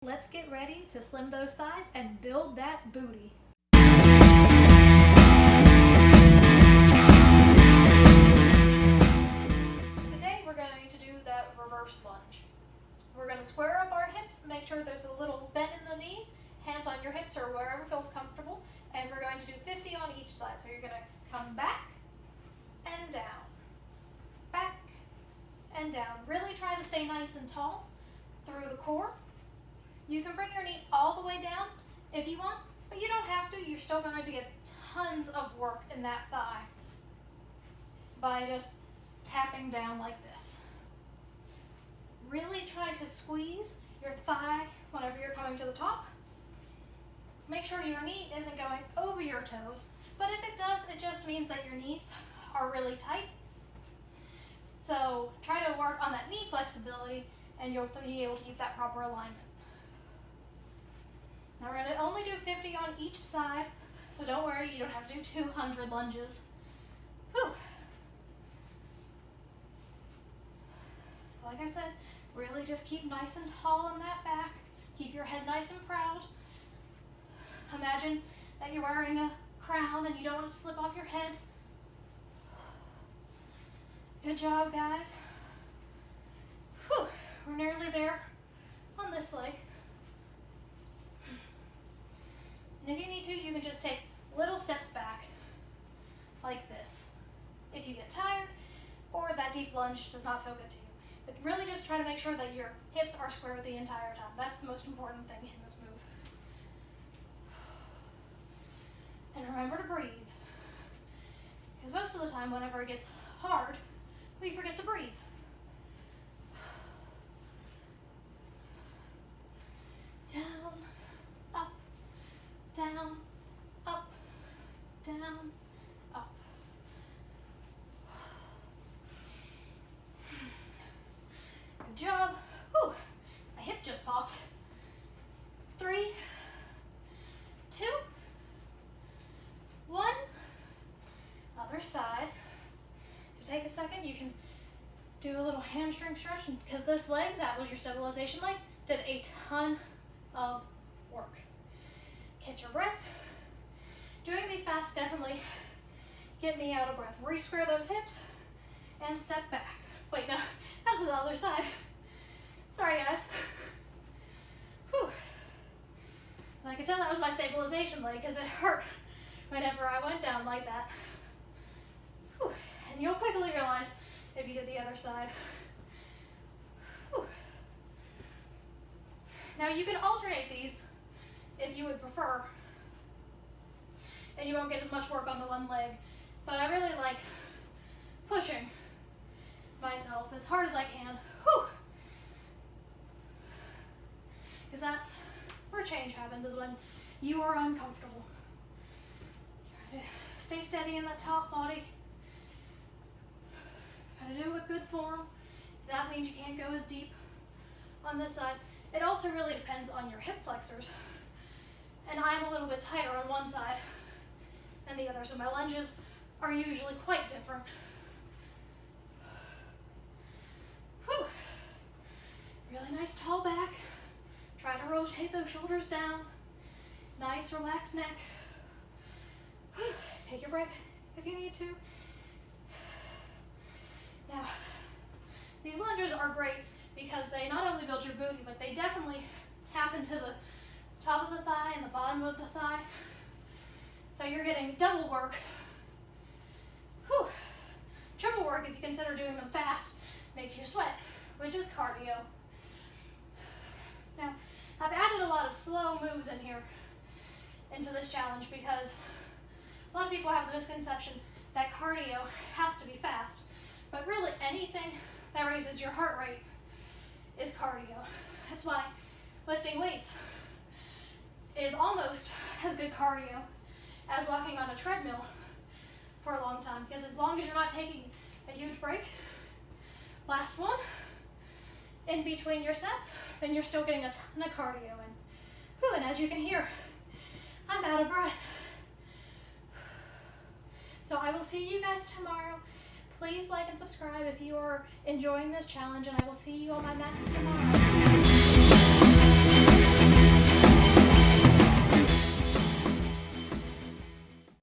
Let's get ready to slim those thighs and build that booty. Today we're going to do that reverse lunge. We're going to square up our hips, make sure there's a little bend in the knees, hands on your hips or wherever feels comfortable, and we're going to do 50 on each side. So you're going to come back and down, back and down. Really try to stay nice and tall through the core. You can bring your knee all the way down if you want, but you don't have to. You're still going to get tons of work in that thigh by just tapping down like this. Really try to squeeze your thigh whenever you're coming to the top. Make sure your knee isn't going over your toes, but if it does, it just means that your knees are really tight. So try to work on that knee flexibility and you'll be able to keep that proper alignment. Now we're going to only do 50 on each side, so don't worry, you don't have to do 200 lunges. Whew. So like I said, really just keep nice and tall on that back. Keep your head nice and proud. Imagine that you're wearing a crown and you don't want it to slip off your head. Good job, guys. Whew. We're nearly there on this leg. And if you need to, you can just take little steps back like this if you get tired or that deep lunge does not feel good to you. But really just try to make sure that your hips are square the entire time. That's the most important thing in this move. And remember to breathe. Because most of the time, whenever it gets hard, we forget to breathe. Down, up, down, up, down, up. Good job. Whew, my hip just popped. 3, 2, 1. Other side. So take a second, you can do a little hamstring stretch because this leg, that was your stabilization leg, did a ton of work. Catch your breath. Doing these fast definitely get me out of breath. Re-square those hips and step back. Wait, no, that's the other side. Sorry, guys. Whew. And I could tell that was my stabilization leg because it hurt whenever I went down like that. Whew. And you'll quickly realize if you did the other side. Whew. Now you can alternate these if you would prefer, and you won't get as much work on the one leg, but I really like pushing myself as hard as I can. Whew. Because that's where change happens, is when you are uncomfortable. Try to stay steady in that top body. Try to do it with good form. That means you can't go as deep on this side. It also really depends on your hip flexors. And I'm a little bit tighter on one side than the other, so my lunges are usually quite different. Whew. Really nice tall back. Try to rotate those shoulders down. Nice relaxed neck. Whew. Take your break if you need to. Now, these lunges are great because they not only build your booty, but they definitely tap into the top of the thigh and the bottom of the thigh. So you're getting double work. Whew. Triple work if you consider doing them fast. Makes you sweat, which is cardio. Now, I've added a lot of slow moves in here into this challenge because a lot of people have the misconception that cardio has to be fast. But really, anything that raises your heart rate is cardio. That's why lifting weights is almost as good cardio as walking on a treadmill for a long time. Because as long as you're not taking a huge break, last one, in between your sets, then you're still getting a ton of cardio in. Whew, and as you can hear, I'm out of breath. So I will see you guys tomorrow. Please like and subscribe if you are enjoying this challenge, and I will see you on my mat tomorrow.